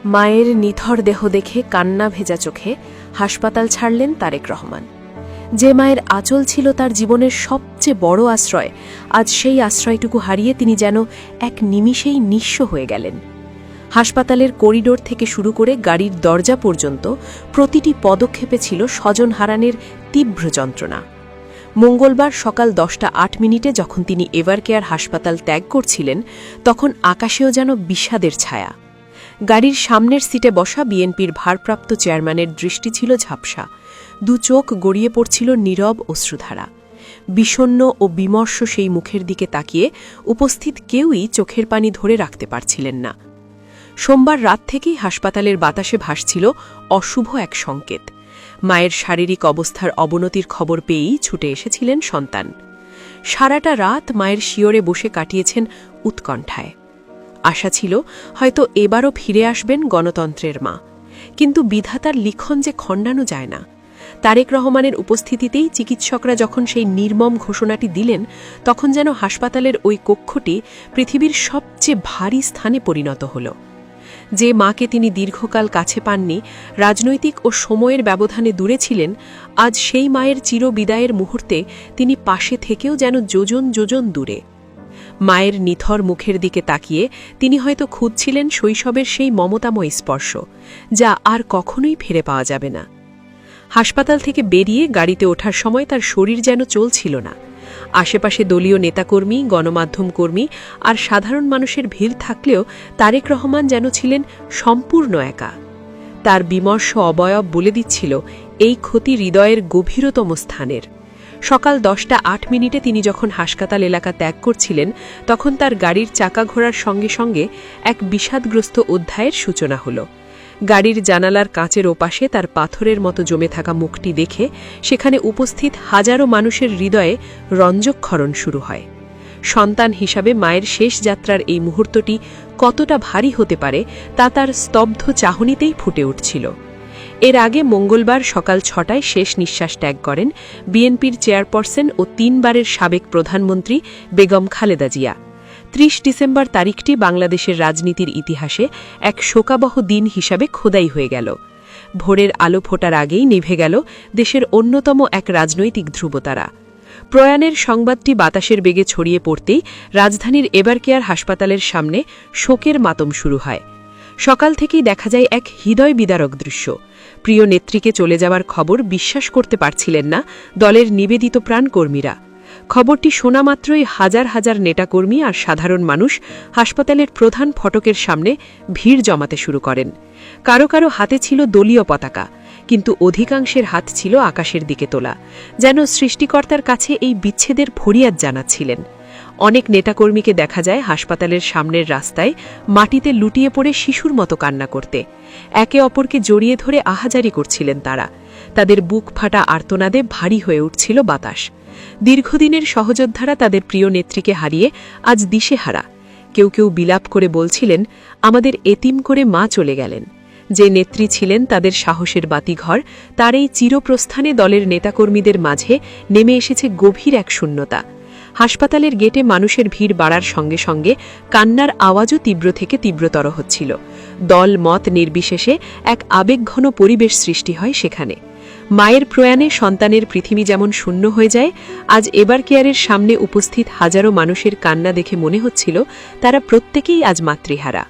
মায়ের নিথর দেহ দেখে কান্না ভেজা চোখে হাসপাতাল ছাড়লেন তারেক রহমান। যে মায়ের আঁচল ছিল তার জীবনের সবচেয়ে বড় আশ্রয়, আজ সেই আশ্রয়টুকু হারিয়ে তিনি যেন এক নিমিষেই নিঃস্ব হয়ে গেলেন। হাসপাতালের করিডোর থেকে শুরু করে গাড়ির দরজা পর্যন্ত প্রতিটি পদক্ষেপে ছিল স্বজন হারানোর তীব্র যন্ত্রণা। মঙ্গলবার সকাল 10:08 যখন তিনি এভারকেয়ার হাসপাতাল ত্যাগ করছিলেন, তখন আকাশেও যেন বিষাদের ছায়া। গাড়ির সামনের সিটে বসা বিএনপির ভারপ্রাপ্ত চেয়ারম্যানের দৃষ্টি ছিল ঝাপসা, দু চোখ গড়িয়ে পড়ছিল নীরব অশ্রুধারা। বিষণ্ণ ও বিমর্ষ সেই মুখের দিকে তাকিয়ে উপস্থিত কেউই চোখের পানি ধরে রাখতে পারছিলেন না। সোমবার রাত থেকেই হাসপাতালের বাতাসে ভাসছিল অশুভ এক সংকেত। মায়ের শারীরিক অবস্থার অবনতির খবর পেয়েই ছুটে এসেছিলেন সন্তান। সারাটা রাত মায়ের শিয়রে বসে কাটিয়েছেন উৎকণ্ঠায়। আশা ছিল হয়তো এবারও ফিরে আসবেন গণতন্ত্রের মা, কিন্তু বিধাতার লিখন যে খণ্ডানো যায় না। তারেক রহমানের উপস্থিতিতেই চিকিৎসকরা যখন সেই নির্মম ঘোষণাটি দিলেন, তখন যেন হাসপাতালের ওই কক্ষটি পৃথিবীর সবচেয়ে ভারী স্থানে পরিণত হল। যে মাকে তিনি দীর্ঘকাল কাছে পাননি, রাজনৈতিক ও সময়ের ব্যবধানে দূরে ছিলেন, আজ সেই মায়ের চিরবিদায়ের মুহূর্তে তিনি পাশে থেকেও যেন যোজন যোজন দূরে। মায়ের নিথর মুখের দিকে তাকিয়ে তিনি হয়তো খুঁজছিলেন শৈশবের সেই মমতাময় স্পর্শ, যা আর কখনোই ফিরে পাওয়া যাবে না। হাসপাতাল থেকে বেরিয়ে গাড়িতে ওঠার সময় তার শরীর যেন চলছিল না। আশেপাশে দলীয় নেতাকর্মী, গণমাধ্যম কর্মী আর সাধারণ মানুষের ভিড় থাকলেও তারেক রহমান যেন ছিলেন সম্পূর্ণ একা। তার বিমর্ষ অবয়ব বলে দিচ্ছিল এই ক্ষতি হৃদয়ের গভীরতম স্থানের। সকাল 10:08 তিনি যখন হাসপাতাল এলাকা ত্যাগ করছিলেন, তখন তার গাড়ির চাকা ঘোরার সঙ্গে সঙ্গে এক বিষাদগ্রস্ত অধ্যায়ের সূচনা হল। গাড়ির জানালার কাঁচের ওপাশে তার পাথরের মতো জমে থাকা মুখটি দেখে সেখানে উপস্থিত হাজারো মানুষের হৃদয়ে রঞ্জকক্ষরণ শুরু হয়। সন্তান হিসাবে মায়ের শেষ যাত্রার এই মুহূর্তটি কতটা ভারী হতে পারে তা তার স্তব্ধ চাহনিতেই ফুটে উঠছিল। এর আগে মঙ্গলবার সকাল 6টায় শেষ নিঃশ্বাস ত্যাগ করেন বিএনপির চেয়ারপারসন ও 3 বারের সাবেক প্রধানমন্ত্রী বেগম খালেদা জিয়া। 30 ডিসেম্বর তারিখটি বাংলাদেশের রাজনীতির ইতিহাসে এক শোকাবহ দিন হিসাবে খোদাই হয়ে গেল। ভোরের আলো ফোটার আগেই নিভে গেল দেশের অন্যতম এক রাজনৈতিক ধ্রুবতারা। প্রয়াণের সংবাদটি বাতাসের বেগে ছড়িয়ে পড়তেই রাজধানীর এভারকেয়ার হাসপাতালের সামনে শোকের মাতম শুরু হয়। সকাল থেকেই দেখা যায় এক হৃদয় বিদারক দৃশ্য। প্রিয় নেত্রীকে চলে যাওয়ার খবর বিশ্বাস করতে পারছিলেন না দলের নিবেদিত প্রাণ কর্মীরা। খবরটি শোনা মাত্রই হাজার হাজার নেতাকর্মী আর সাধারণ মানুষ হাসপাতালের প্রধান ফটকের সামনে ভিড় জমাতে শুরু করেন। কারো কারো হাতে ছিল দলীয় পতাকা, কিন্তু অধিকাংশের হাত ছিল আকাশের দিকে তোলা, যেন সৃষ্টিকর্তার কাছে এই বিচ্ছেদের ফরিয়াদ জানাচ্ছিলেন। অনেক নেতাকর্মীকে দেখা যায় হাসপাতালের সামনের রাস্তায় মাটিতে লুটিয়ে পড়ে শিশুর মতো কান্না করতে। একে অপরকে জড়িয়ে ধরে আহাজারি করছিলেন তারা। তাদের বুক ফাটা আর্তনাদে ভারী হয়ে উঠছিল বাতাস। দীর্ঘদিনের সহযোদ্ধারা তাদের প্রিয় নেত্রীকে হারিয়ে আজ দিশেহারা। কেউ কেউ বিলাপ করে বলছিলেন, আমাদের এতিম করে মা চলে গেলেন। যে নেত্রী ছিলেন তাদের সাহসের বাতিঘর, তার এই চিরপ্রস্থানে দলের নেতাকর্মীদের মাঝে নেমে এসেছে গভীর এক শূন্যতা। হাসপাতালের গেটে মানুষের ভিড় বাড়ার সঙ্গে সঙ্গে কান্নার আওয়াজও তীব্র থেকে তীব্রতর হচ্ছিল। দল মত নির্বিশেষে এক আবেগঘন পরিবেশ সৃষ্টি হয় সেখানে। মায়ের প্রয়াণে সন্তানের পৃথিবী যেমন শূন্য হয়ে যায়, আজ এভারকেয়ারের সামনে উপস্থিত হাজারো মানুষের কান্না দেখে মনে হচ্ছিল তারা প্রত্যেকেই আজ মাতৃহারা।